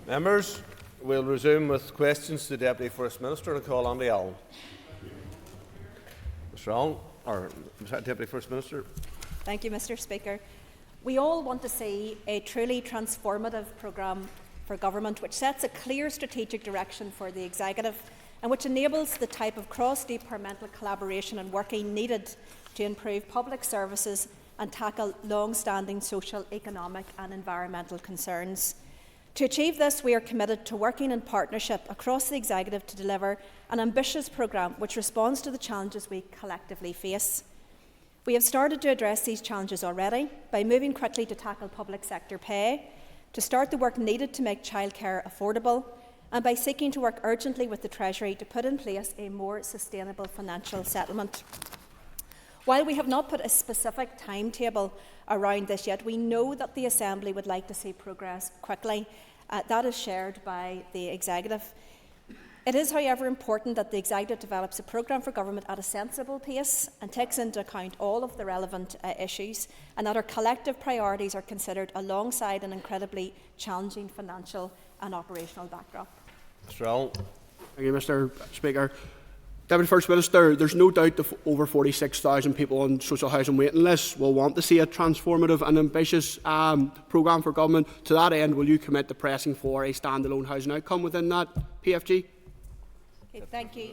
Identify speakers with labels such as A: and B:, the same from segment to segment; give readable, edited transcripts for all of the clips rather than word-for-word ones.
A: Members, we'll resume with questions to the Deputy First Minister and call Andy Allen. Mr. Allen, or Deputy First Minister.
B: Thank you, Mr. Speaker. We all want to see a truly transformative programme for government which sets a clear strategic direction for the Executive and which enables the type of cross-departmental collaboration and working needed to improve public services and tackle long-standing social, economic and environmental concerns. To achieve this, we are committed to working in partnership across the Executive to deliver an ambitious programme which responds to the challenges we collectively face. We have started to address these challenges already by moving quickly to tackle public sector pay, to start the work needed to make childcare affordable, and by seeking to work urgently with the Treasury to put in place a more sustainable financial settlement. While we have not put a specific timetable around this yet, we know that the Assembly would like to see progress quickly. That is shared by the Executive. It is, however, important that the Executive develops a programme for government at a sensible pace and takes into account all of the relevant issues, and that our collective priorities are considered alongside an incredibly challenging financial and operational backdrop.
A: Mr. Allen.
C: Thank you, Mr. Speaker. Deputy First Minister, there's no doubt that over 46,000 people on social housing waiting lists will want to see a transformative and ambitious programme for government. To that end, will you commit to pressing for a standalone housing outcome within that PFG?
B: Okay, thank you.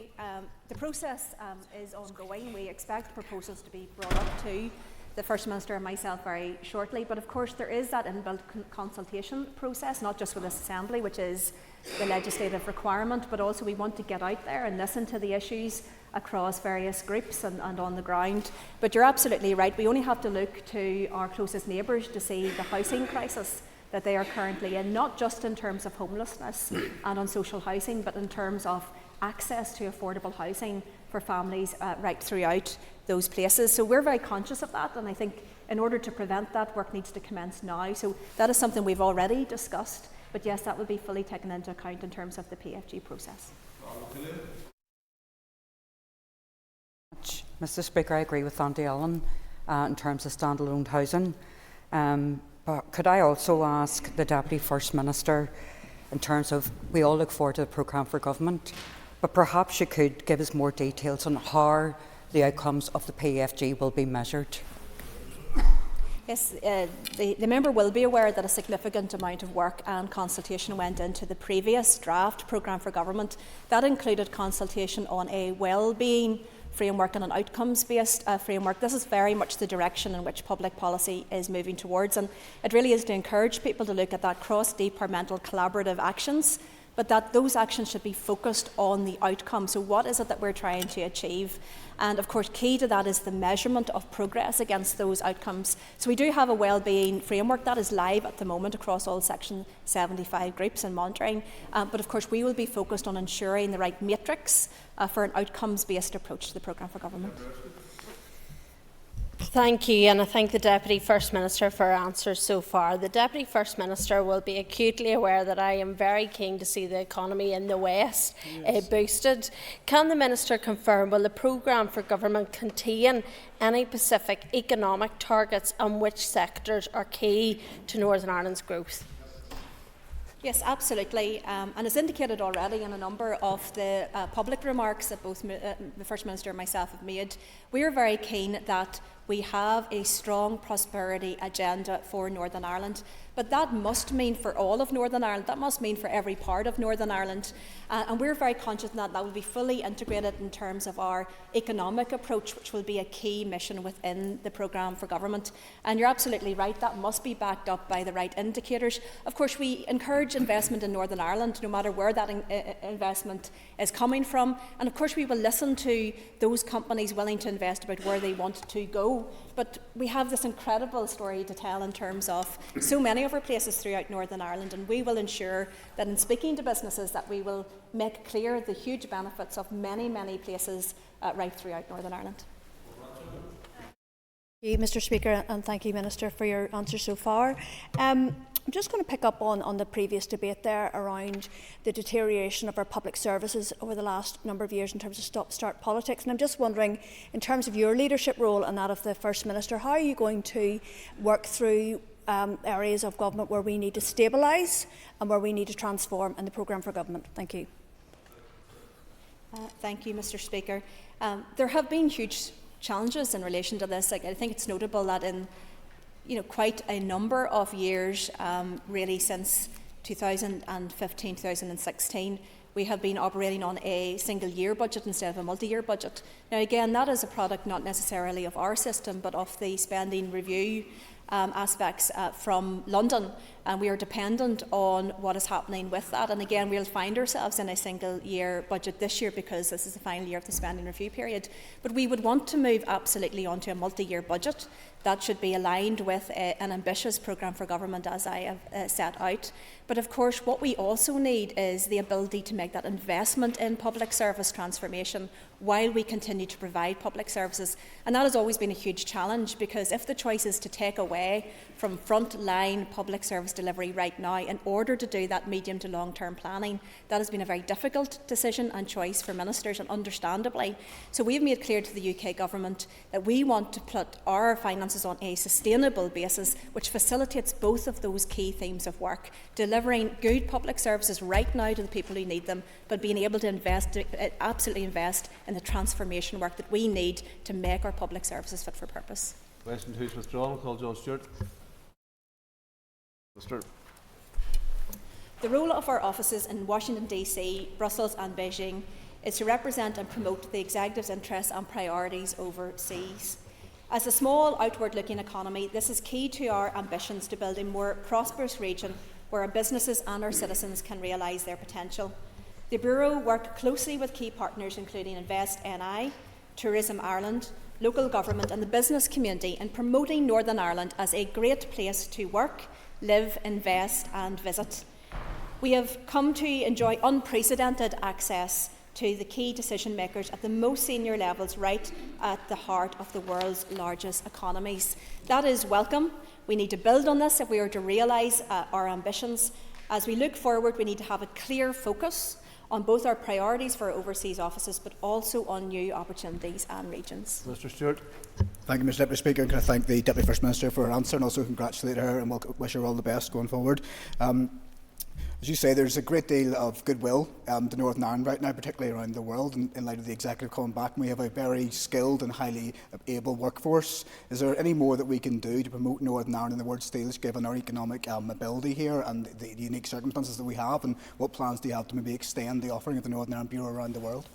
B: The process is ongoing. We expect proposals to be brought up to the First Minister and myself very shortly, but of course there is that inbuilt consultation process, not just with this Assembly, which is the legislative requirement, but also we want to get out there and listen to the issues across various groups and on the ground. But you're absolutely right, we only have to look to our closest neighbours to see the housing crisis that they are currently in, not just in terms of homelessness and on social housing, but in terms of access to affordable housing for families right throughout those places. So we're very conscious of that, and I think in order to prevent that, work needs to commence now. So that is something we've already discussed, but yes, that will be fully taken into account in terms of the PFG process.
D: Mr. Speaker, I agree with Andy Allen in terms of standalone housing. But could I also ask the Deputy First Minister, in terms of, we all look forward to the programme for government, but perhaps you could give us more details on how the outcomes of the PFG will be measured?
B: Yes, the member will be aware that a significant amount of work and consultation went into the previous draft programme for government. That included consultation on a well-being framework and an outcomes-based framework. This is very much the direction in which public policy is moving towards, and it really is to encourage people to look at that cross-departmental collaborative actions, but that those actions should be focused on the outcome. So what is it that we're trying to achieve? And of course, key to that is the measurement of progress against those outcomes. So we do have a wellbeing framework that is live at the moment across all Section 75 groups and monitoring. But of course, we will be focused on ensuring the right matrix for an outcomes-based approach to the programme for government.
E: Thank you, and I thank the Deputy First Minister for her answers so far. The Deputy First Minister will be acutely aware that I am very keen to see the economy in the West boosted. Can the Minister confirm, will the programme for government contain any specific economic targets and which sectors are key to Northern Ireland's growth?
B: Yes, absolutely. And as indicated already in a number of the public remarks that both the First Minister and myself have made, we are very keen that we have a strong prosperity agenda for Northern Ireland. But that must mean for all of Northern Ireland, that must mean for every part of Northern Ireland. And we're very conscious that that will be fully integrated in terms of our economic approach, which will be a key mission within the programme for government. And you're absolutely right, that must be backed up by the right indicators. Of course, we encourage investment in Northern Ireland, no matter where that investment is coming from. And of course, we will listen to those companies willing to invest about where they want to go. But we have this incredible story to tell in terms of so many of our places throughout Northern Ireland, and we will ensure that in speaking to businesses that we will make clear the huge benefits of many, many places right throughout Northern Ireland.
F: Thank you, Mr. Speaker, and thank you, Minister, for your answers so far. I'm just going to pick up on the previous debate there around the deterioration of our public services over the last number of years in terms of stop-start politics. And I'm just wondering, in terms of your leadership role and that of the First Minister, how are you going to work through areas of government where we need to stabilise and where we need to transform in the programme for government. Thank you.
B: Thank you, Mr. Speaker. There have been huge challenges in relation to this. I think it's notable that in quite a number of years, really since 2015, 2016, we have been operating on a single-year budget instead of a multi-year budget. Now, again, that is a product not necessarily of our system, but of the spending review aspects from London, and we are dependent on what is happening with that. And again, we'll find ourselves in a single-year budget this year because this is the final year of the spending review period. But we would want to move absolutely onto a multi-year budget that should be aligned with an ambitious programme for government, as I have set out. But of course, what we also need is the ability to make that investment in public service transformation while we continue to provide public services. And that has always been a huge challenge, because if the choice is to take away from front-line public service delivery right now in order to do that medium to long-term planning, that has been a very difficult decision and choice for ministers, and understandably. So we have made clear to the UK Government that we want to put our finances on a sustainable basis which facilitates both of those key themes of work: delivering good public services right now to the people who need them, but being able to absolutely invest in the transformation work that we need to make our public services fit for purpose.
A: Question 2 is withdrawn. Call John Stewart. Mr.
B: The role of our offices in Washington DC, Brussels and Beijing is to represent and promote the Executive's interests and priorities overseas. As a small, outward-looking economy, this is key to our ambitions to build a more prosperous region where our businesses and our citizens can realise their potential. The Bureau worked closely with key partners including Invest NI, Tourism Ireland, local government and the business community in promoting Northern Ireland as a great place to work, live, invest and visit. We have come to enjoy unprecedented access to the key decision makers at the most senior levels, right at the heart of the world's largest economies. That is welcome. We need to build on this if we are to realise our ambitions. As we look forward, we need to have a clear focus on both our priorities for our overseas offices, but also on new opportunities and regions.
A: Mr. Stewart.
G: Thank you, Mr. Deputy Speaker. And can I thank the Deputy First Minister for her answer, and also congratulate her and wish her all the best going forward. As you say, there's a great deal of goodwill to Northern Ireland right now, particularly around the world, in light of the Executive coming back. And we have a very skilled and highly able workforce. Is there any more that we can do to promote Northern Ireland in the world stage, given our economic mobility here and the unique circumstances that we have? And what plans do you have to maybe extend the offering of the Northern Ireland Bureau around the world?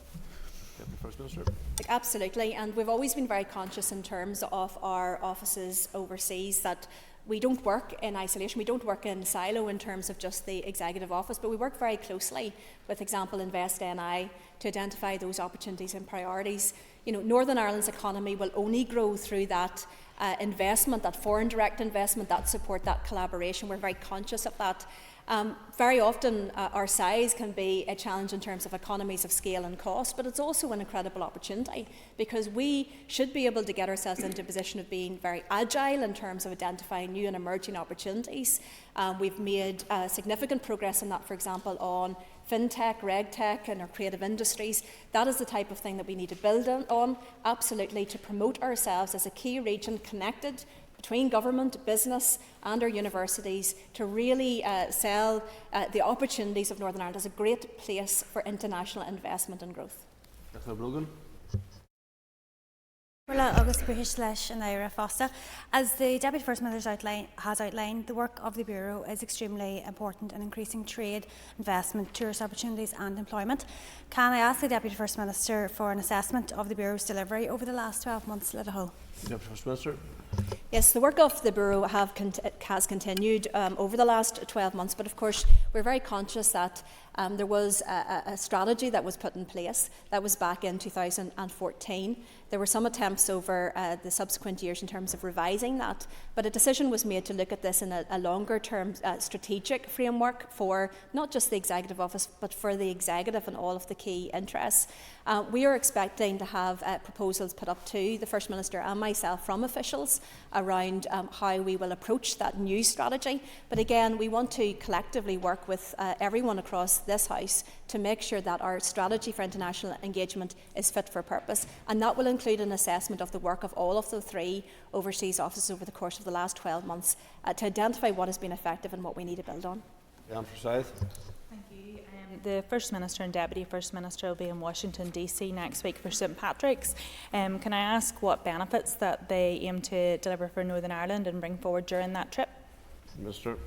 A: Deputy First Minister.
B: Absolutely, and we've always been very conscious in terms of our offices overseas that we don't work in isolation, we don't work in silo in terms of just the Executive Office, but we work very closely with, example, Invest NI to identify those opportunities and priorities. Northern Ireland's economy will only grow through that investment, that foreign direct investment, that support, that collaboration. We're very conscious of that. Very often our size can be a challenge in terms of economies of scale and cost, but it's also an incredible opportunity, because we should be able to get ourselves into a position of being very agile in terms of identifying new and emerging opportunities. We've made significant progress in that, for example, on fintech, regtech and our creative industries. That is the type of thing that we need to build on, absolutely, to promote ourselves as a key region connected between government, business and our universities, to really sell the opportunities of Northern Ireland as a great place for international investment and growth.
H: Agus Buhish and Ira Fosta. As the Deputy First Minister has outlined, the work of the Bureau is extremely important in increasing trade, investment, tourist opportunities and employment. Can I ask the Deputy First Minister for an assessment of the Bureau's delivery over the last 12 months as a whole?
A: Deputy First Minister.
B: Yes, the work of the Bureau has continued over the last 12 months, but of course we're very conscious that there was a strategy that was put in place that was back in 2014. There were some attempts over the subsequent years in terms of revising that, but a decision was made to look at this in a longer term strategic framework for not just the Executive Office, but for the Executive and all of the key interests. We are expecting to have proposals put up to the First Minister and myself from officials around how we will approach that new strategy. But again, we want to collectively work with everyone across this House to make sure that our strategy for international engagement is fit for purpose, and that will include an assessment of the work of all of the 3 overseas offices over the course of the last 12 months to identify what has been effective and what we need to build on.
I: Thank you. The First Minister and Deputy First Minister will be in Washington DC next week for St Patrick's. Can I ask what benefits that they aim to deliver for Northern Ireland and bring forward during that trip?
A: Minister.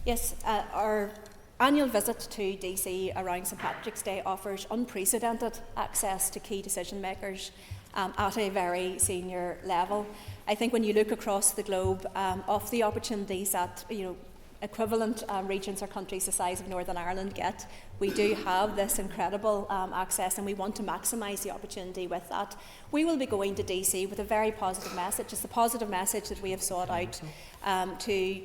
B: Yes, our annual visit to DC around St Patrick's Day offers unprecedented access to key decision makers at a very senior level. I think when you look across the globe of the opportunities that equivalent regions or countries the size of Northern Ireland get, we do have this incredible access, and we want to maximise the opportunity with that. We will be going to DC with a very positive message. It's the positive message that we have sought out to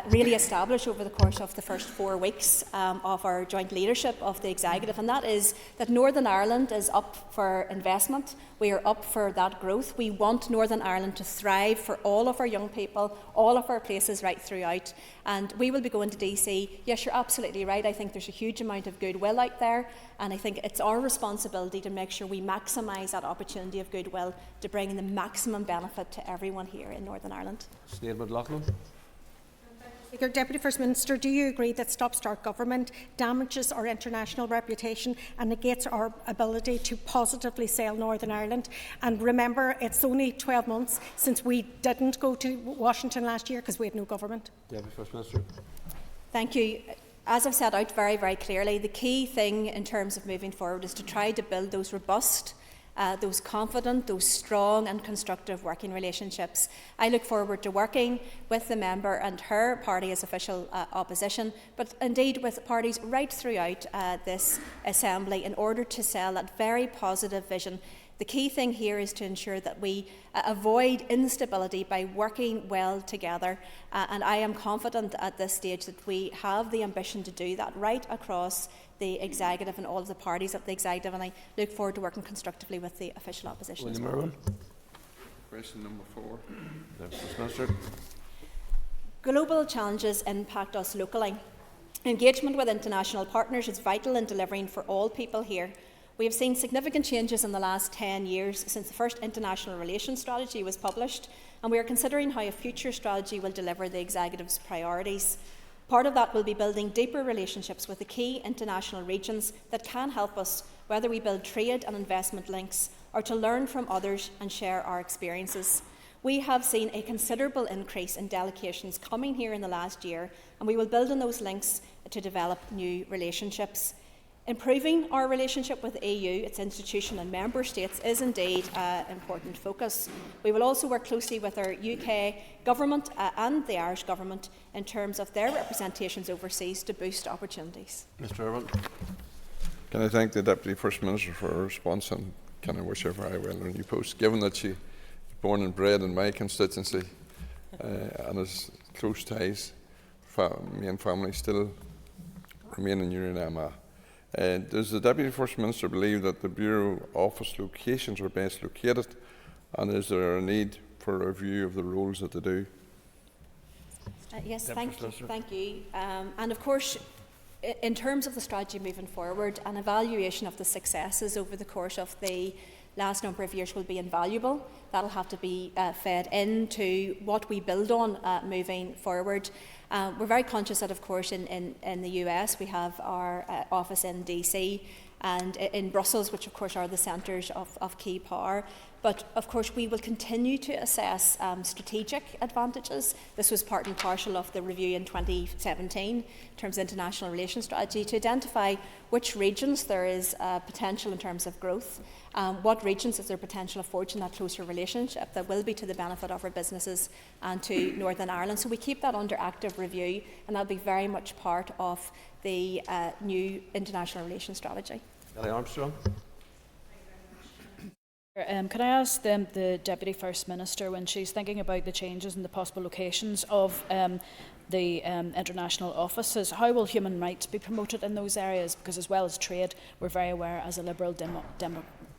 B: really establish over the course of the first 4 weeks of our joint leadership of the Executive, and that is that Northern Ireland is up for investment. We are up for that growth. We want Northern Ireland to thrive for all of our young people, all of our places right throughout, and we will be going to DC. Yes, you're absolutely right. I think there's a huge amount of goodwill out there, and I think it's our responsibility to make sure we maximise that opportunity of goodwill to bring the maximum benefit to everyone here in Northern Ireland.
J: Speaker, Deputy First Minister, do you agree that stop-start government damages our international reputation and negates our ability to positively sell Northern Ireland? And remember, it's only 12 months since we didn't go to Washington last year because we had no government.
A: Deputy First Minister.
B: Thank you. As I've set out very, very clearly, the key thing in terms of moving forward is to try to build those robust, those confident, those strong and constructive working relationships. I look forward to working with the member and her party as official opposition, but indeed with parties right throughout this Assembly in order to sell that very positive vision. The key thing here is to ensure that we avoid instability by working well together, and I am confident at this stage that we have the ambition to do that right across the Executive and all of the parties of the Executive, and I look forward to working constructively with the official opposition as well.
K: Question number 4.
A: First Minister.
B: Global challenges impact us locally. Engagement with international partners is vital in delivering for all people here. We have seen significant changes in the last 10 years since the first international relations strategy was published, and we are considering how a future strategy will deliver the Executive's priorities. Part of that will be building deeper relationships with the key international regions that can help us, whether we build trade and investment links or to learn from others and share our experiences. We have seen a considerable increase in delegations coming here in the last year, and we will build on those links to develop new relationships. Improving our relationship with the EU, its institution and member states is indeed an important focus. We will also work closely with our UK government and the Irish government in terms of their representations overseas to boost opportunities.
A: Mr. Irwin.
K: Can I thank the Deputy First Minister for her response, and can I wish her very well in her new post, given that she was born and bred in my constituency and has close ties. Me and family still remain in Union Emma. Does the Deputy First Minister believe that the Bureau office locations are best located, and is there a need for a review of the roles that they do?
B: Yes, thank you. And of course, in terms of the strategy moving forward, an evaluation of the successes over the course of the last number of years will be invaluable. That will have to be fed into what we build on moving forward. We're very conscious that, of course, in the US we have our office in DC and in Brussels, which of course are the centres of key power. But of course we will continue to assess strategic advantages. This was part and parcel of the review in 2017 in terms of international relations strategy, to identify which regions there is potential in terms of growth, what regions is there potential of forging that closer relationship that will be to the benefit of our businesses and to Northern Ireland. So we keep that under active review, and that will be very much part of the new international relations strategy.
A: Ellie Armstrong.
L: Can I ask the Deputy First Minister, when she's thinking about the changes and the possible locations of the international offices, how will human rights be promoted in those areas? Because as well as trade, we're very aware as a liberal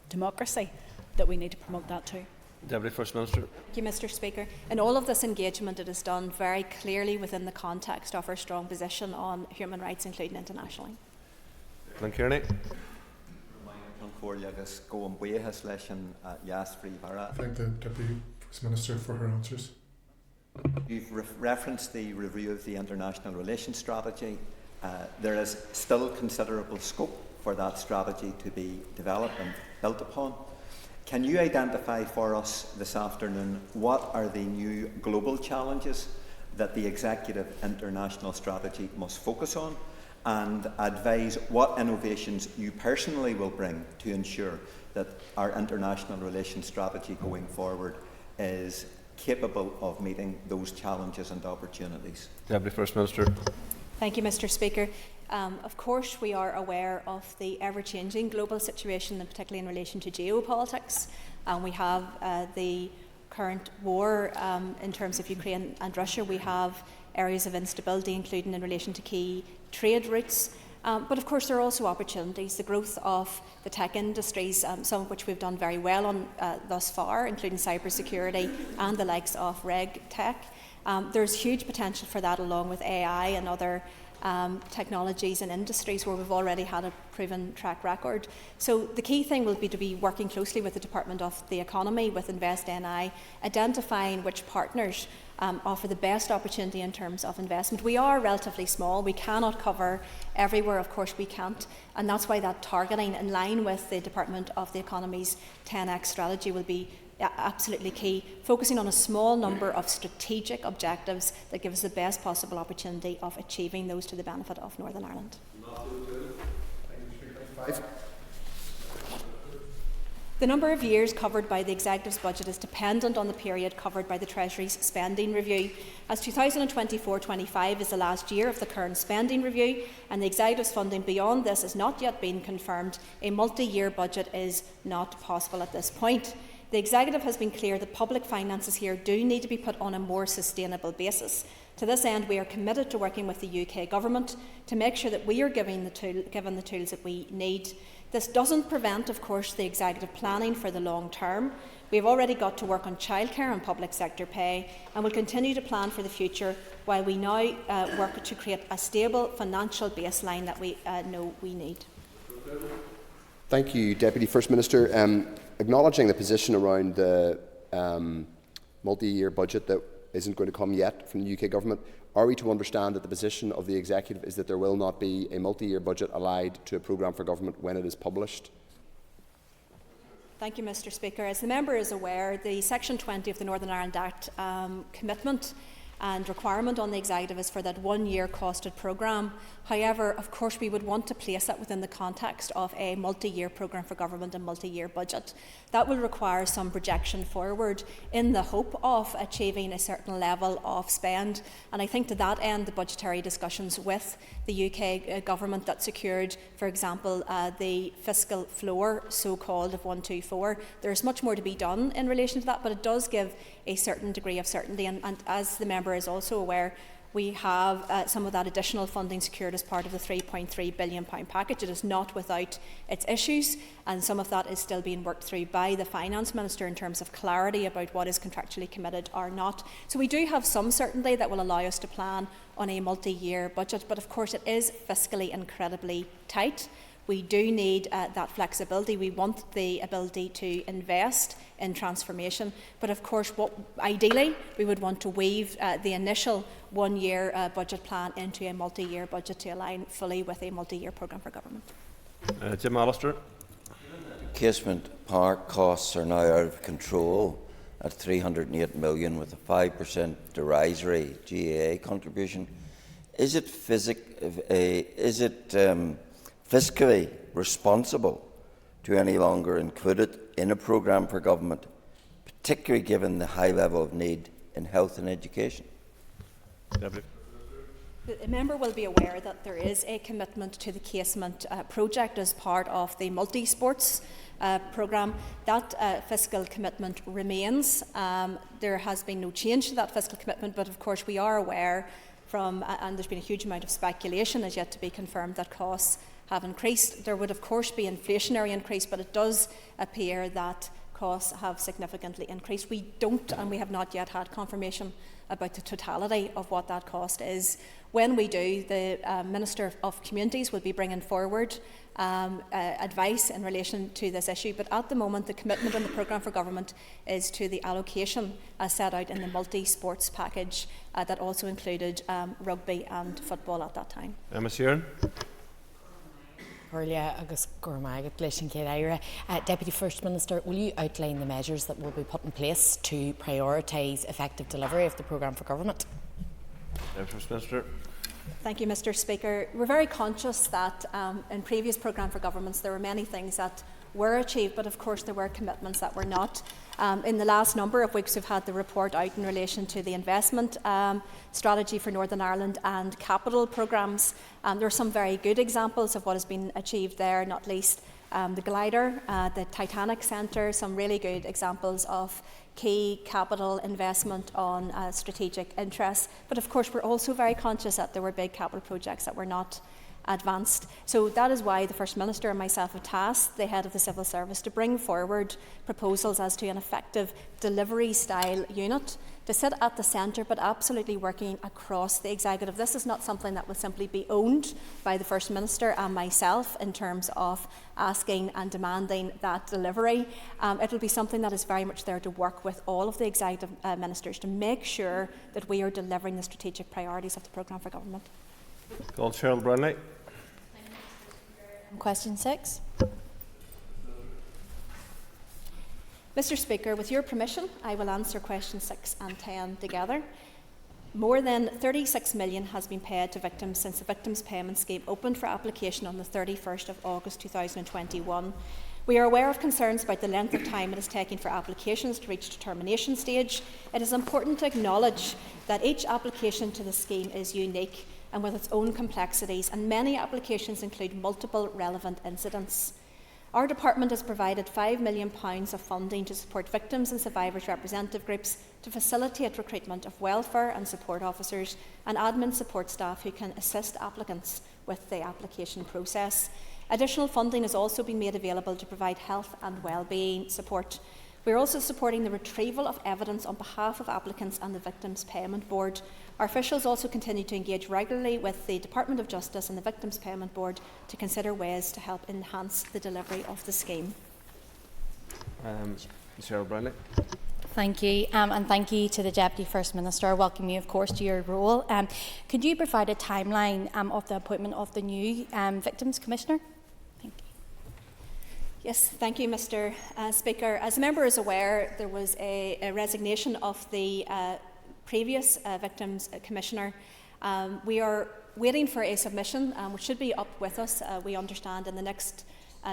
L: democracy that we need to promote that too.
A: Deputy First Minister.
B: Thank you, Mr. Speaker. In all of this engagement, it is done very clearly within the context of our strong position on human rights, including internationally.
A: Kearney.
M: Thank the Deputy First Minister for her answers.
N: You've referenced the review of the international relations strategy. There is still considerable scope for that strategy to be developed and built upon. Can you identify for us this afternoon what are the new global challenges that the Executive International Strategy must focus on, and advise what innovations you personally will bring to ensure that our international relations strategy going forward is capable of meeting those challenges and opportunities?
A: Deputy First Minister.
B: Thank you, Mr. Speaker. Of course, we are aware of the ever-changing global situation, and particularly in relation to geopolitics. We have the current war in terms of Ukraine and Russia. We have areas of instability, including in relation to key trade routes. But of course, there are also opportunities. The growth of the tech industries, some of which we've done very well on thus far, including cybersecurity and the likes of reg tech. There's huge potential for that, along with AI and other technologies and industries where we've already had a proven track record. So the key thing will be to be working closely with the Department of the Economy, with Invest NI, identifying which partners offer the best opportunity in terms of investment. We are relatively small. We cannot cover everywhere, of course we can't, and that's why that targeting in line with the Department of the Economy's 10X strategy will be absolutely key, focusing on a small number of strategic objectives that give us the best possible opportunity of achieving those to the benefit of Northern Ireland. The number of years covered by the Executive's budget is dependent on the period covered by the Treasury's spending review. As 2024-25 is the last year of the current spending review and the Executive's funding beyond this has not yet been confirmed, a multi-year budget is not possible at this point. The Executive has been clear that public finances here do need to be put on a more sustainable basis. To this end, we are committed to working with the UK Government to make sure that we are given the tools that we need. This doesn't prevent, of course, the Executive planning for the long term. We have already got to work on childcare and public sector pay, and will continue to plan for the future while we now work to create a stable financial baseline that we know we need.
O: Thank you, Deputy First Minister. Acknowledging the position around the multi-year budget that isn't going to come yet from the UK Government, are we to understand that the position of the Executive is that there will not be a multi-year budget allied to a programme for government when it is published?
B: Thank you, Mr. Speaker. As the member is aware, the Section 20 of the Northern Ireland Act commitment and requirement on the Executive is for that one-year costed programme. However, of course, we would want to place that within the context of a multi-year programme for government and multi-year budget. That will require some projection forward in the hope of achieving a certain level of spend. And I think to that end, the budgetary discussions with the UK Government that secured, for example, the fiscal floor, so-called, of 124, there's much more to be done in relation to that, but it does give a certain degree of certainty. And as the member is also aware, we have some of that additional funding secured as part of the £3.3 billion package. It is not without its issues, and some of that is still being worked through by the Finance Minister in terms of clarity about what is contractually committed or not. So we do have some certainty that will allow us to plan on a multi-year budget, but of course it is fiscally incredibly tight. We do need that flexibility. We want the ability to invest in transformation. But of course, ideally, we would want to weave the initial one-year budget plan into a multi-year budget to align fully with a multi-year programme for government.
A: Jim Allister.
P: Casement Park costs are now out of control at $308 million with a 5% derisory GAA contribution. Is it fiscally responsible to any longer include it in a programme for government, particularly given the high level of need in health and education?
B: The member will be aware that there is a commitment to the Casement project as part of the multi-sports programme. That fiscal commitment remains. There has been no change to that fiscal commitment, but of course we are aware from, and there's been a huge amount of speculation as yet to be confirmed, that costs have increased. There would of course be inflationary increase, but it does appear that costs have significantly increased. We don't, and we have not yet had confirmation about the totality of what that cost is. When we do, the Minister of Communities will be bringing forward advice in relation to this issue, but at the moment the commitment in the programme for government is to the allocation as set out in the multi-sports package that also included rugby and football at that time.
A: Emma Sheeran.
Q: Deputy First Minister, will you outline the measures that will be put in place to prioritise effective delivery of the programme for government?
A: First Minister.
B: Thank you, Mr. Speaker. We're very conscious that in previous programme for governments there were many things that were achieved, but of course there were commitments that were not. In the last number of weeks we've had the report out in relation to the investment strategy for Northern Ireland and capital programmes. There are some very good examples of what has been achieved there, not least the glider, the Titanic Centre, some really good examples of key capital investment on strategic interests. But of course we're also very conscious that there were big capital projects that were not advanced. So that is why the First Minister and myself have tasked the Head of the Civil Service to bring forward proposals as to an effective delivery style unit to sit at the centre, but absolutely working across the executive. This is not something that will simply be owned by the First Minister and myself in terms of asking and demanding that delivery. It will be something that is very much there to work with all of the executive ministers to make sure that we are delivering the strategic priorities of the programme for government.
A: Call Cheryl Brownlee.
Q: Question 6.
B: Mr. Speaker, with your permission, I will answer questions 6 and 10 together. More than $36 million has been paid to victims since the Victims Payment Scheme opened for application on the 31st of August 2021. We are aware of concerns about the length of time it is taking for applications to reach determination stage. It is important to acknowledge that each application to the scheme is unique and with its own complexities, and many applications include multiple relevant incidents. Our department has provided £5 million of funding to support victims and survivors' representative groups to facilitate recruitment of welfare and support officers and admin support staff who can assist applicants with the application process. Additional funding has also been made available to provide health and wellbeing support. We are also supporting the retrieval of evidence on behalf of applicants and the Victims Payment Board. Our officials also continue to engage regularly with the Department of Justice and the Victims Payment Board to consider ways to help enhance the delivery of the scheme.
A: Cheryl Brownlee.
Q: Thank you, and thank you to the Deputy First Minister. I welcome you, of course, to your role. Could you provide a timeline of the appointment of the new Victims Commissioner? Thank you.
B: Yes, thank you, Mr. Speaker. As the member is aware, there was a resignation of the previous Victims Commissioner. We are waiting for a submission, which should be up with us, we understand, in the next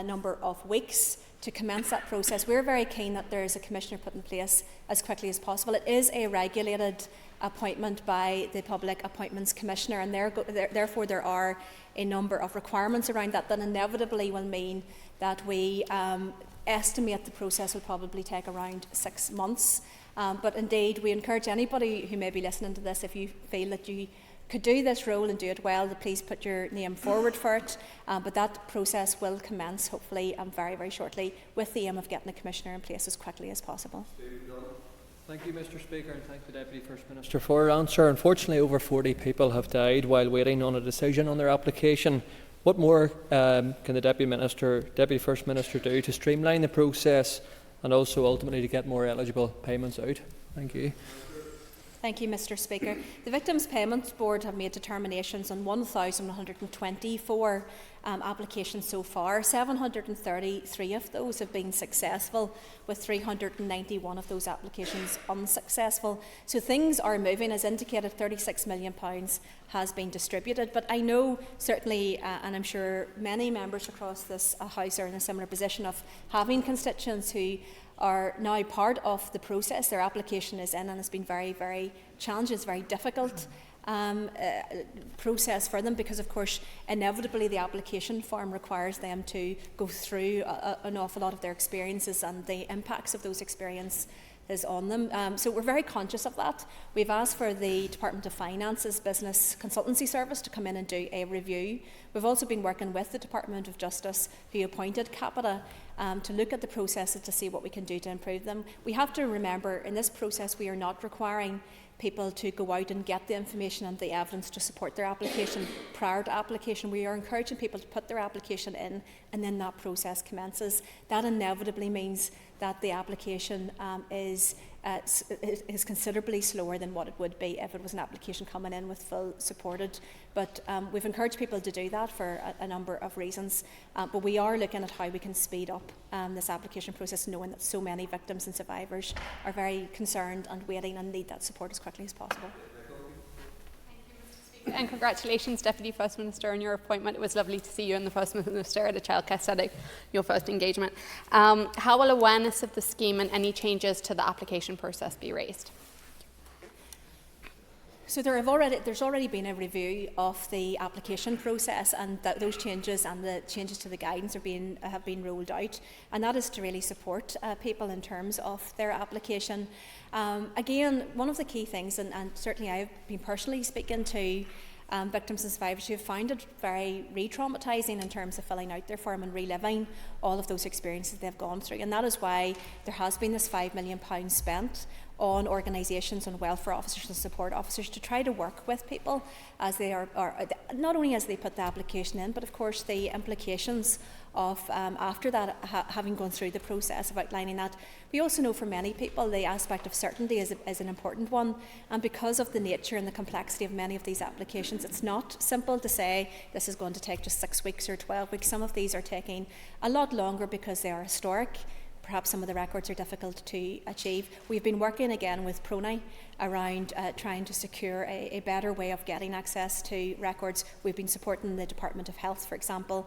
B: number of weeks to commence that process. We're very keen that there is a Commissioner put in place as quickly as possible. It is a regulated appointment by the Public Appointments Commissioner, and therefore there are a number of requirements around that inevitably will mean that we estimate the process will probably take around 6 months. But indeed, we encourage anybody who may be listening to this, if you feel that you could do this role and do it well, to please put your name forward for it. But that process will commence, hopefully, very, very shortly, with the aim of getting a Commissioner in place as quickly as possible.
R: Thank you, Mr. Speaker, and thank the Deputy First Minister for her answer. Unfortunately, over 40 people have died while waiting on a decision on their application. What more can the Deputy First Minister do to streamline the process and also ultimately to get more eligible payments out? Thank you.
B: Thank you, Mr. Speaker. The Victims Payments Board have made determinations on 1,124 applications so far. 733 of those have been successful, with 391 of those applications unsuccessful. So things are moving. As indicated, £36 million has been distributed. But I know certainly, and I'm sure many members across this House are in a similar position of having constituents who are now part of the process. Their application is in, and it's been very, very challenging. It's very difficult process for them because, of course, inevitably the application form requires them to go through an awful lot of their experiences and the impacts of those experiences is on them. So we're very conscious of that. We've asked for the Department of Finance's business consultancy service to come in and do a review. We've also been working with the Department of Justice, who appointed Capita, to look at the processes to see what we can do to improve them. We have to remember, in this process, we are not requiring people to go out and get the information and the evidence to support their application prior to application. We are encouraging people to put their application in, and then that process commences. That inevitably means that the application is considerably slower than what it would be if it was an application coming in with full supported. But we've encouraged people to do that for a number of reasons. But we are looking at how we can speed up this application process, knowing that so many victims and survivors are very concerned and waiting and need that support as quickly as possible.
S: And congratulations, Deputy First Minister, on your appointment. It was lovely to see you and the First Minister at a childcare setting, your first engagement. How will awareness of the scheme and any changes to the application process be raised?
B: So there's already been a review of the application process, and those changes and the changes to the guidance have been rolled out, and that is to really support people in terms of their application. Again, one of the key things, and certainly I've been personally speaking to victims and survivors who have found it very re-traumatising in terms of filling out their form and reliving all of those experiences they've gone through, and that is why there has been this £5 million spent on organisations and welfare officers and support officers to try to work with people as they are not only as they put the application in, but of course the implications of after that, having gone through the process of outlining that. We also know for many people the aspect of certainty is an important one, and because of the nature and the complexity of many of these applications, it's not simple to say this is going to take just 6 weeks or 12 weeks. Some of these are taking a lot longer because they are historic. Perhaps some of the records are difficult to achieve. We've been working again with PRONI around trying to secure a better way of getting access to records. We've been supporting the Department of Health, for example,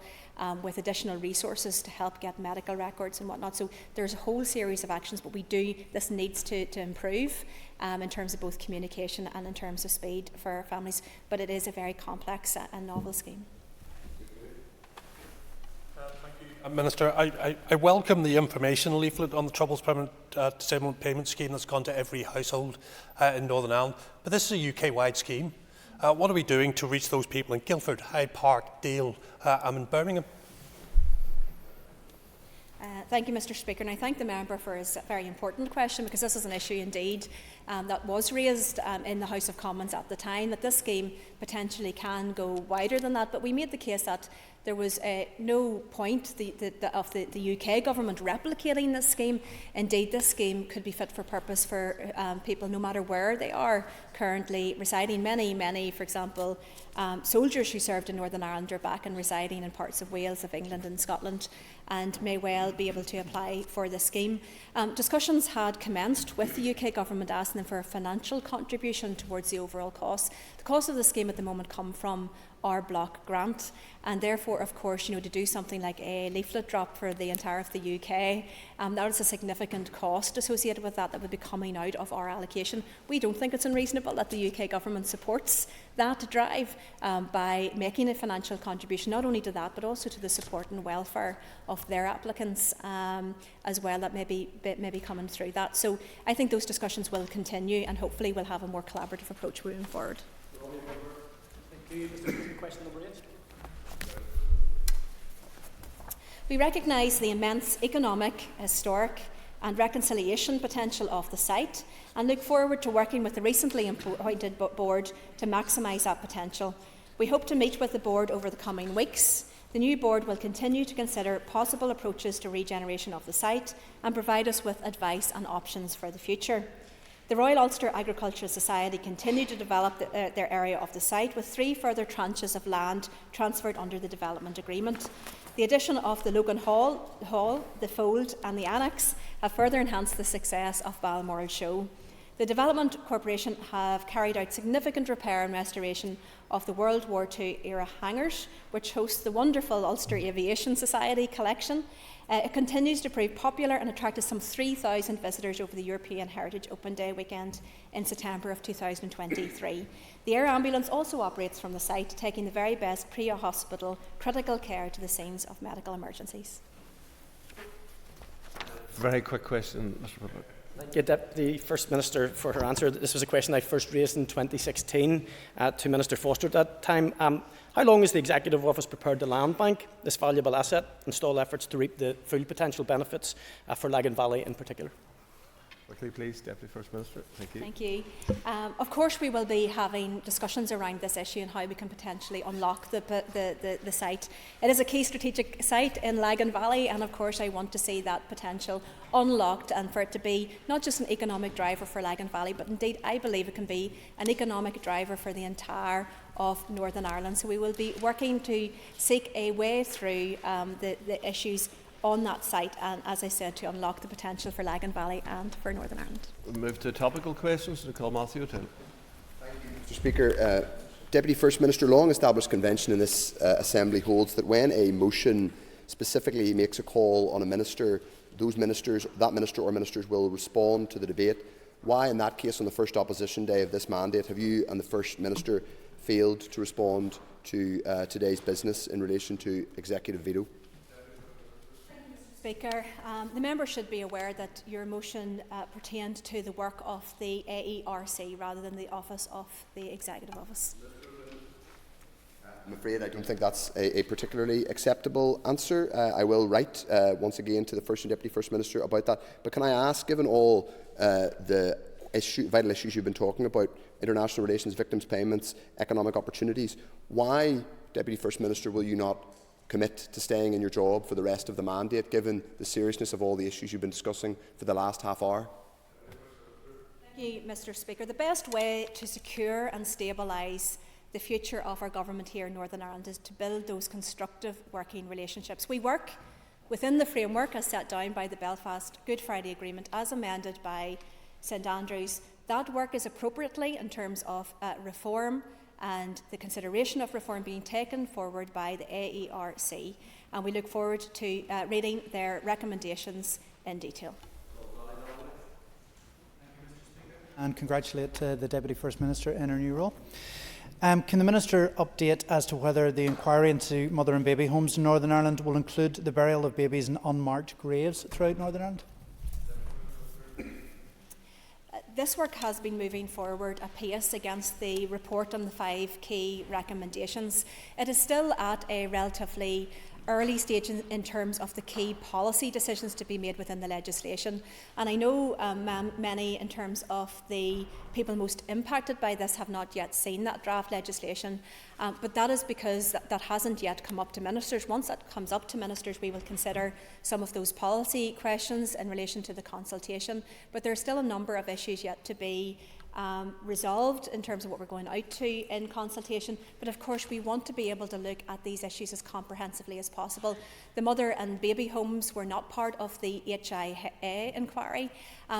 B: with additional resources to help get medical records and whatnot. So there's a whole series of actions, but this needs to improve in terms of both communication and in terms of speed for families. But it is a very complex and novel scheme.
T: Minister, I welcome the information leaflet on the Troubles Permanent Disablement Payment Scheme that's gone to every household in Northern Ireland. But this is a UK-wide scheme. What are we doing to reach those people in Guildford, Hyde Park, Deal and in Birmingham?
B: Thank you, Mr. Speaker, and I thank the member for his very important question, because this is an issue indeed that was raised in the House of Commons at the time, that this scheme potentially can go wider than that. But we made the case that there was no point of the UK government replicating this scheme. Indeed, this scheme could be fit for purpose for people no matter where they are currently residing. Many, for example, soldiers who served in Northern Ireland are back and residing in parts of Wales, of England and Scotland, and may well be able to apply for this scheme. Discussions had commenced with the UK government asking them for a financial contribution towards the overall cost. The cost of the scheme at the moment come from our block grant, and therefore, of course, to do something like a leaflet drop for the entire of the UK, that is a significant cost associated with that would be coming out of our allocation. We don't think it's unreasonable that the UK government supports that drive by making a financial contribution, not only to that, but also to the support and welfare of their applicants as well that may be coming through that. So I think those discussions will continue, and hopefully we'll have a more collaborative approach moving forward.
T: Question number 8.
B: We recognise the immense economic, historic and reconciliation potential of the site, and look forward to working with the recently appointed board to maximise that potential. We hope to meet with the board over the coming weeks. The new board will continue to consider possible approaches to regeneration of the site and provide us with advice and options for the future. The Royal Ulster Agricultural Society continue to develop their area of the site, with 3 further tranches of land transferred under the development agreement. The addition of the Logan Hall, the Fold and the Annex have further enhanced the success of Balmoral Show. The Development Corporation have carried out significant repair and restoration of the World War II era hangars, which hosts the wonderful Ulster Aviation Society collection. It continues to prove popular and attracted some 3,000 visitors over the European Heritage Open Day weekend in September of 2023. The air ambulance also operates from the site, taking the very best pre-hospital critical care to the scenes of medical emergencies.
A: Very quick question, Mr. Butler.
U: Thank you, Deputy First Minister, for her answer. This was a question I first raised in 2016 to Minister Foster at that time. How long is the Executive Office prepared to land bank this valuable asset and stall efforts to reap the full potential benefits for Lagan Valley in particular?
A: Quickly, please, Deputy First Minister. Thank you.
B: Thank you. Of course, we will be having discussions around this issue and how we can potentially unlock the site. It is a key strategic site in Lagan Valley, and of course, I want to see that potential unlocked and for it to be not just an economic driver for Lagan Valley, but indeed, I believe it can be an economic driver for the entire of Northern Ireland. So we will be working to seek a way through the issues on that site and, as I said, to unlock the potential for Lagan Valley and for Northern Ireland.
A: We'll move to topical questions. Nicole Matthew. Thank
O: you, Mr. Speaker. Deputy First Minister, long-established convention in this Assembly holds that when a motion specifically makes a call on a minister, that minister or ministers will respond to the debate. Why, in that case, on the first opposition day of this mandate, have you and the First Minister failed to respond to today's business in relation to executive veto?
B: Speaker, the member should be aware that your motion pertained to the work of the AERC rather than the office of the Executive Office.
O: I'm afraid I don't think that's a particularly acceptable answer. I will write once again to the First and Deputy First Minister about that. But can I ask, given all the vital issues you've been talking about, international relations, victims' payments, economic opportunities, why, Deputy First Minister, will you not commit to staying in your job for the rest of the mandate, given the seriousness of all the issues you've been discussing for the last half hour?
B: Thank you, Mr. Speaker. The best way to secure and stabilise the future of our government here in Northern Ireland is to build those constructive working relationships. We work within the framework as set down by the Belfast Good Friday Agreement, as amended by St Andrews. That work is appropriately, in terms of reform and the consideration of reform, being taken forward by the AERC, and we look forward to reading their recommendations in detail.
V: And congratulate the Deputy First Minister in her new role. Can the Minister update as to whether the inquiry into mother and baby homes in Northern Ireland will include the burial of babies in unmarked graves throughout Northern Ireland?
B: This work has been moving forward apace against the report on the 5 key recommendations. It is still at a relatively early stage in terms of the key policy decisions to be made within the legislation. And I know many, in terms of the people most impacted by this, have not yet seen that draft legislation. But that is because that hasn't yet come up to ministers. Once that comes up to ministers, we will consider some of those policy questions in relation to the consultation. But there are still a number of issues yet to be resolved in terms of what we're going out to in consultation. But of course, we want to be able to look at these issues as comprehensively as possible. The mother and baby homes were not part of the HIA inquiry.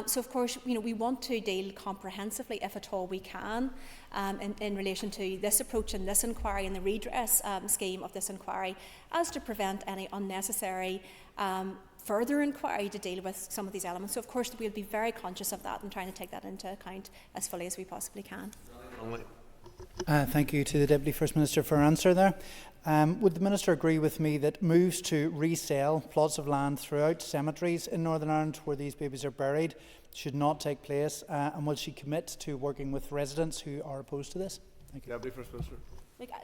B: So of course, we want to deal comprehensively, if at all we can, in relation to this approach and this inquiry and the redress scheme of this inquiry, as to prevent any unnecessary further inquiry to deal with some of these elements. So of course we'll be very conscious of that and trying to take that into account as fully as we possibly can.
V: Thank you to the Deputy First Minister for her answer there. Would the Minister agree with me that moves to resell plots of land throughout cemeteries in Northern Ireland where these babies are buried should not take place, and will she commit to working with residents who are opposed to this? Thank you.
A: Deputy First Minister.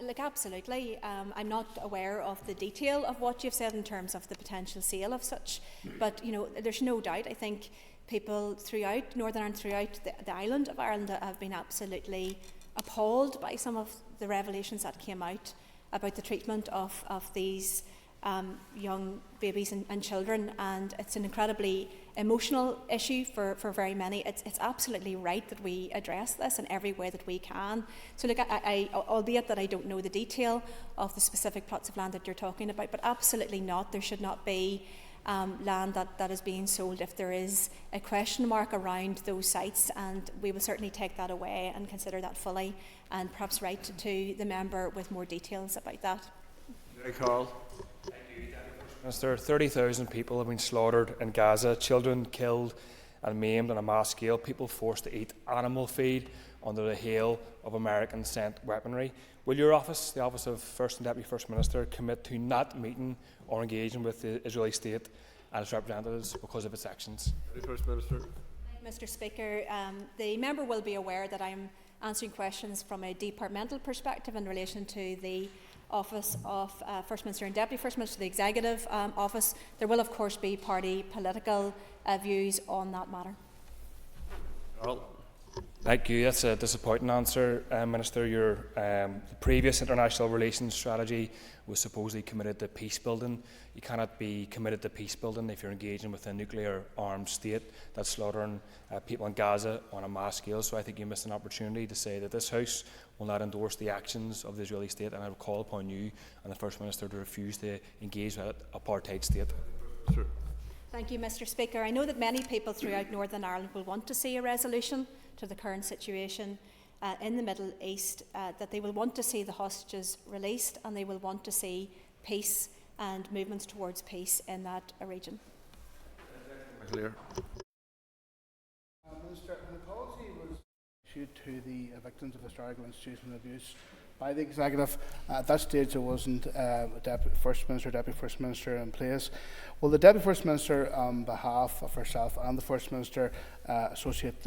B: Look, absolutely. I'm not aware of the detail of what you've said in terms of the potential sale of such, but there's no doubt. I think people throughout Northern Ireland, throughout the island of Ireland, have been absolutely appalled by some of the revelations that came out about the treatment of these young babies and children, and it's an incredibly emotional issue for very many. It's absolutely right that we address this in every way that we can. So look, I albeit that I don't know the detail of the specific plots of land that you're talking about, but absolutely not. There should not be land that is being sold if there is a question mark around those sites, and we will certainly take that away and consider that fully, and perhaps write to the member with more details about that.
A: Carl.
W: Minister, 30,000 people have been slaughtered in Gaza, children killed and maimed on a mass scale, people forced to eat animal feed under the hail of American-sent weaponry. Will your office, the Office of First and Deputy First Minister, commit to not meeting or engaging with the Israeli state and its representatives because of its actions?
A: First Minister.
B: Mr. Speaker. The member will be aware that I am answering questions from a departmental perspective in relation to the Office of First Minister and Deputy First Minister, the Executive Office. There will, of course, be party political views on that matter.
W: Thank you. That's a disappointing answer, Minister. Your previous international relations strategy was supposedly committed to peace building. You cannot be committed to peace building if you're engaging with a nuclear armed state that's slaughtering people in Gaza on a mass scale. So I think you missed an opportunity to say that this House will not endorse the actions of the Israeli state, and I would call upon you and the First Minister to refuse to engage with an apartheid state.
A: Sure.
B: Thank you, Mr. Speaker. I know that many people throughout Northern Ireland will want to see a resolution to the current situation in the Middle East, that they will want to see the hostages released, and they will want to see peace and movements towards peace in that region.
A: Clear.
C: Minister, an apology was issued to the victims of historical institutional abuse by the Executive. At that stage, there wasn't First Minister, Deputy First Minister in place. Will the Deputy First Minister, on behalf of herself and the First Minister, associate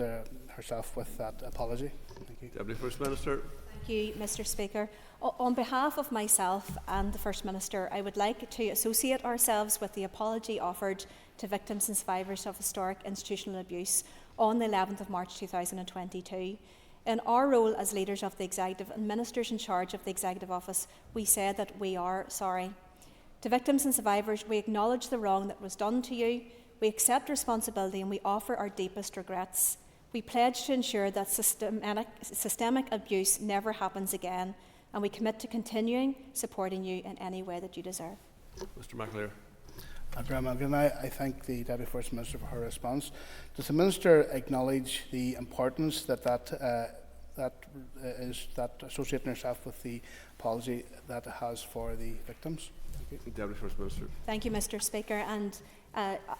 C: herself with that apology? Thank you.
A: Deputy First Minister.
B: Thank you, Mr. Speaker. On behalf of myself and the First Minister, I would like to associate ourselves with the apology offered to victims and survivors of historic institutional abuse on the 11th of March 2022. In our role as leaders of the Executive and ministers in charge of the Executive Office, we said that we are sorry. To victims and survivors, we acknowledge the wrong that was done to you, we accept responsibility, and we offer our deepest regrets. We pledge to ensure that systemic abuse never happens again, and we commit to continuing supporting you in any way that you deserve.
A: Mr. McAleer.
C: I thank the Deputy First Minister for her response. Does the Minister acknowledge the importance that associating herself with the apology that it has for the victims?
A: Deputy First Minister.
B: Thank you, Mr. Speaker, and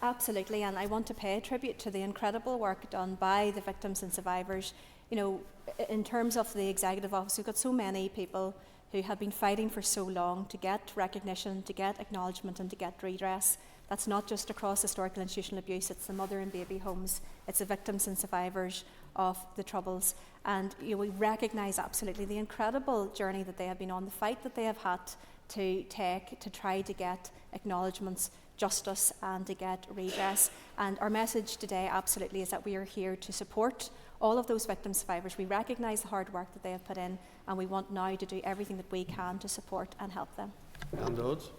B: absolutely, and I want to pay tribute to the incredible work done by the victims and survivors. You know, in terms of the Executive Office, we've got so many people who have been fighting for so long to get recognition, to get acknowledgement and to get redress. That's not just across historical institutional abuse, it's the mother and baby homes, it's the victims and survivors of the Troubles. And we recognise absolutely the incredible journey that they have been on, the fight that they have had to take to try to get acknowledgements, justice and to get redress. And our message today absolutely is that we are here to support all of those victim survivors. We recognise the hard work that they have put in, and we want now to do everything that we can to support and help them.
A: Anne Dodds.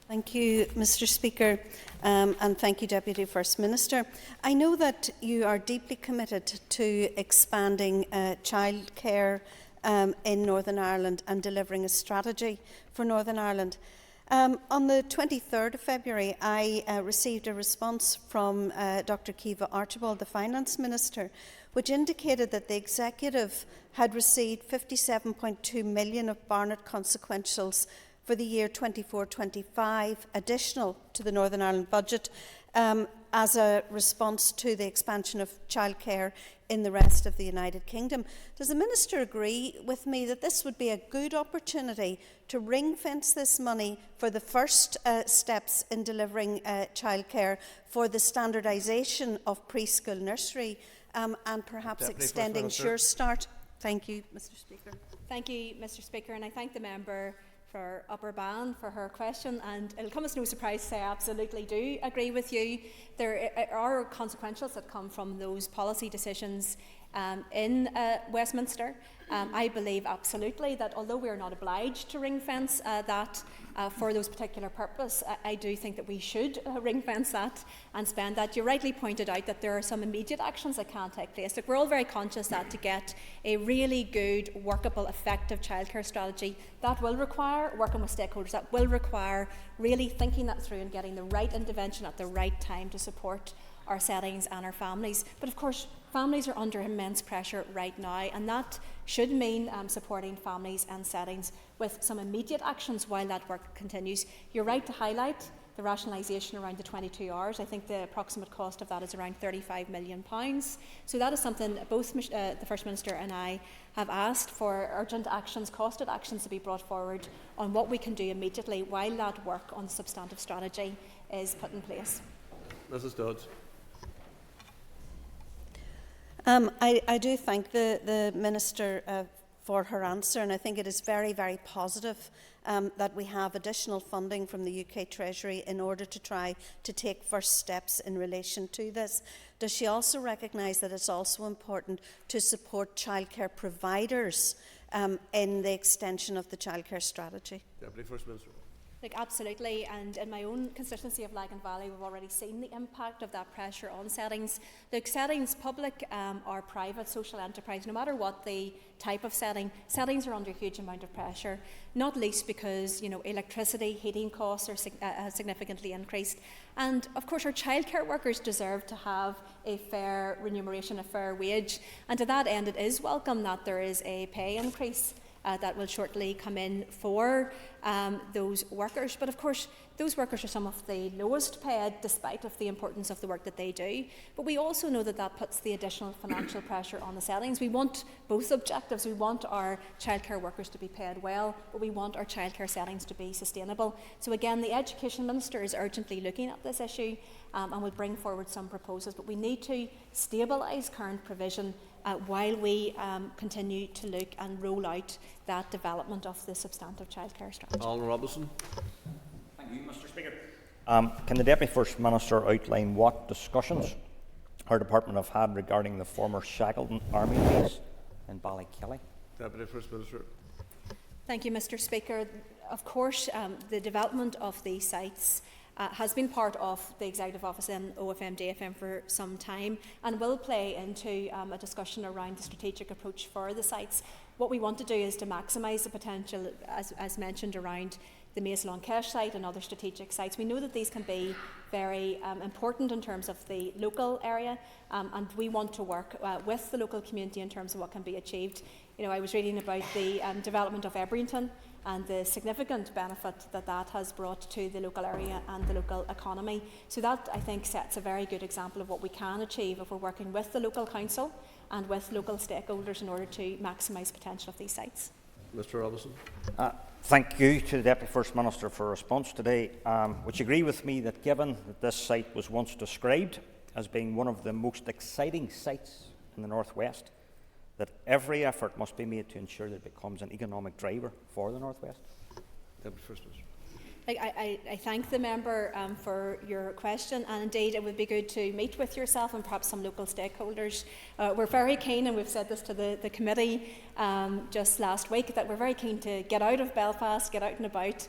D: Thank you, Mr. Speaker, and thank you, Deputy First Minister. I know that you are deeply committed to expanding childcare in Northern Ireland and delivering a strategy for Northern Ireland. On the 23rd of February, I received a response from Dr. Kiva Archibald, the Finance Minister, which indicated that the Executive had received £57.2 million of Barnett consequentials for the year 24-25, additional to the Northern Ireland budget, as a response to the expansion of childcare in the rest of the United Kingdom. Does the Minister agree with me that this would be a good opportunity to ring-fence this money for the first steps in delivering childcare, for the standardisation of preschool nursery, and perhaps
A: Deputy
D: extending Sure Start? Thank you, Mr. Speaker.
B: Thank you, Mr. Speaker, and I thank the member for Upper Ban for her question, and it'll come as no surprise to say I absolutely do agree with you. There are consequentials that come from those policy decisions in Westminster. I believe absolutely that although we are not obliged to ring fence that for those particular purpose, I do think that we should ring fence that and spend that. You rightly pointed out that there are some immediate actions that can take place. Look, we're all very conscious that to get a really good, workable, effective childcare strategy, that will require working with stakeholders, that will require really thinking that through and getting the right intervention at the right time to support our settings and our families. But of course, families are under immense pressure right now, and that should mean supporting families and settings with some immediate actions while that work continues. You're right to highlight the rationalisation around the 22 hours. I think the approximate cost of that is around £35 million. So that is something both the First Minister and I have asked for urgent actions, costed actions to be brought forward on what we can do immediately while that work on the substantive strategy is put in place.
A: Mrs. Dodds.
D: I do thank the Minister for her answer, and I think it is very, very positive that we have additional funding from the UK Treasury in order to try to take first steps in relation to this. Does she also recognise that it's also important to support childcare providers in the extension of the childcare strategy?
A: Deputy First Minister.
B: Like, absolutely, and in my own constituency of Lagan Valley, we've already seen the impact of that pressure on settings. Look, settings, public or private, social enterprise, no matter what the type of setting, settings are under a huge amount of pressure, not least because, you know, electricity, heating costs are significantly increased. And of course, our childcare workers deserve to have a fair remuneration, a fair wage. And to that end, it is welcome that there is a pay increase that will shortly come in for those workers. But of course, those workers are some of the lowest paid, despite of the importance of the work that they do. But we also know that that puts the additional financial pressure on the settings. We want both objectives. We want our childcare workers to be paid well, but we want our childcare settings to be sustainable. So again, the Education Minister is urgently looking at this issue and will bring forward some proposals. But we need to stabilise current provision while we continue to look and roll out that development of the substantive childcare strategy.
A: Alan Robinson.
E: Thank you, Mr. Speaker. Can the Deputy First Minister outline what discussions her department have had regarding the former Shackleton Army base in Ballykelly?
A: Deputy First Minister.
B: Thank you, Mr. Speaker. Of course, the development of these sites has been part of the Executive Office in OFM DFM for some time and will play into a discussion around the strategic approach for the sites. What we want to do is to maximise the potential, as mentioned, around the Mace Long Kesh site and other strategic sites. We know that these can be very important in terms of the local area, and we want to work with the local community in terms of what can be achieved. You know, I was reading about the development of Ebrington and the significant benefit that that has brought to the local area and the local economy. So that, I think, sets a very good example of what we can achieve if we're working with the local council and with local stakeholders in order to maximise potential of these sites.
A: Mr. Robinson.
E: Thank you to the Deputy First Minister for a response today. Would you agree with me that given that this site was once described as being one of the most exciting sites in the North West, that every effort must be made to ensure that it becomes an economic driver for the North West?
A: Deputy First Minister.
B: I thank the member for your question, and indeed it would be good to meet with yourself and perhaps some local stakeholders. We're very keen, and we've said this to the committee just last week, that we're very keen to get out of Belfast, get out and about.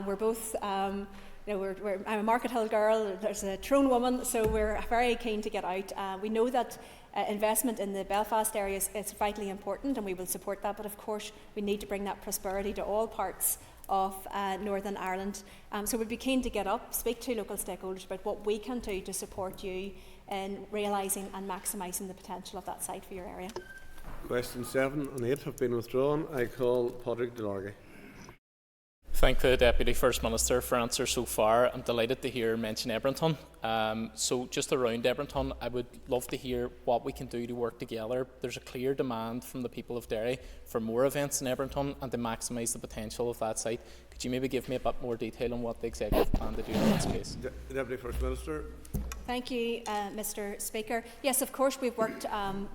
B: We're both, I'm a Market Hill girl, there's a Tyrone woman, so we're very keen to get out. We know that investment in the Belfast area is vitally important, and we will support that, but of course we need to bring that prosperity to all parts of Northern Ireland. So we'd be keen to get up, speak to local stakeholders about what we can do to support you in realising and maximising the potential of that site for your area.
A: Questions 7 and 8 have been withdrawn. I call Padraig Delargy.
F: Thank the Deputy First Minister for answers so far. I'm delighted to hear mention Ebrington. So just around Ebrington, I would love to hear what we can do to work together. There's a clear demand from the people of Derry for more events in Ebrington and to maximise the potential of that site. Could you maybe give me a bit more detail on what the Executive plan to do in that space?
A: Deputy First Minister.
B: Thank you, Mr. Speaker. Yes, of course, we've worked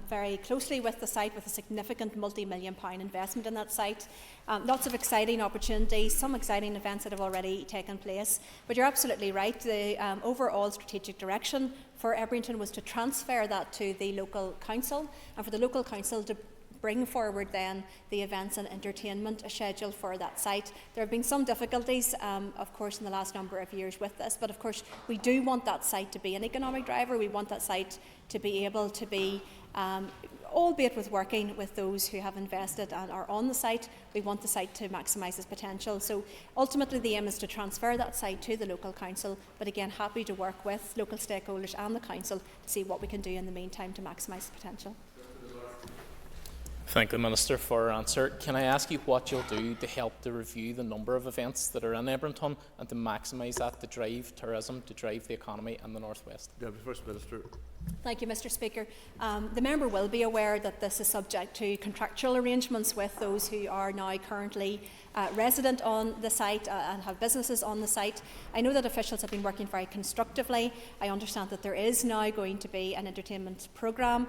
B: very closely with the site, with a significant multi-million-pound investment in that site. Lots of exciting opportunities, some exciting events that have already taken place. But you're absolutely right. The overall strategic direction for Ebrington was to transfer that to the local council, and for the local council to bring forward then the events and entertainment schedule for that site. There have been some difficulties, of course, in the last number of years with this, but of course we do want that site to be an economic driver. We want that site to be able to be, albeit with working with those who have invested and are on the site, we want the site to maximise its potential. So ultimately the aim is to transfer that site to the local council, but again happy to work with local stakeholders and the council to see what we can do in the meantime to maximise the potential.
F: Thank the Minister for her answer. Can I ask you what you'll do to help to review the number of events that are in Edmonton and to maximise that to drive tourism, to drive the economy in the North West?
A: Deputy First Minister.
B: Thank you, Mr. Speaker. The member will be aware that this is subject to contractual arrangements with those who are now currently resident on the site and have businesses on the site. I know that officials have been working very constructively. I understand that there is now going to be an entertainment programme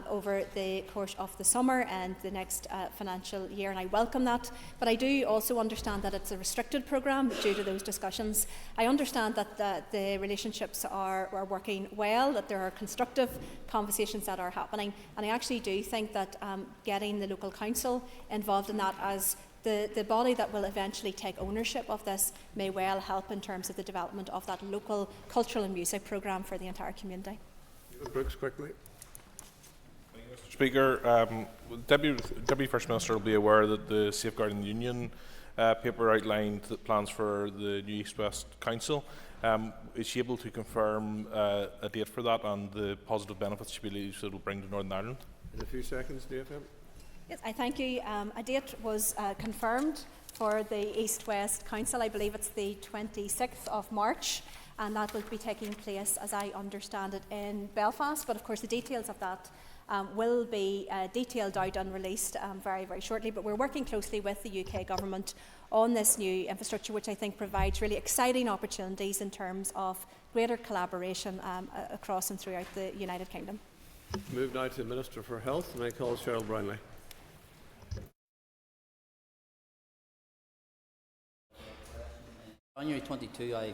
B: over the course of the summer and the next financial year, and I welcome that. But I do also understand that it's a restricted programme due to those discussions. I understand that the relationships are working well, that there are constructive conversations that are happening, and I actually do think that getting the local council involved in that as the body that will eventually take ownership of this may well help in terms of the development of that local cultural and music programme for the entire community.
A: Brooks, quickly.
G: Mr. Speaker, Deputy First Minister will be aware that the Safeguarding the Union paper outlined the plans for the new East West Council. Is she able to confirm a date for that and the positive benefits she believes it will bring to Northern Ireland?
A: In a few seconds, DFM.
B: Yes, I thank you. A date was confirmed for the East West Council. I believe it's the 26th of March, and that will be taking place, as I understand it, in Belfast. But of course, the details of that will be detailed out and released very, very shortly. But we're working closely with the UK Government on this new infrastructure, which I think provides really exciting opportunities in terms of greater collaboration across and throughout the United Kingdom.
A: Move now to the Minister for Health, and I call Cheryl Brownlee.
H: January 22, I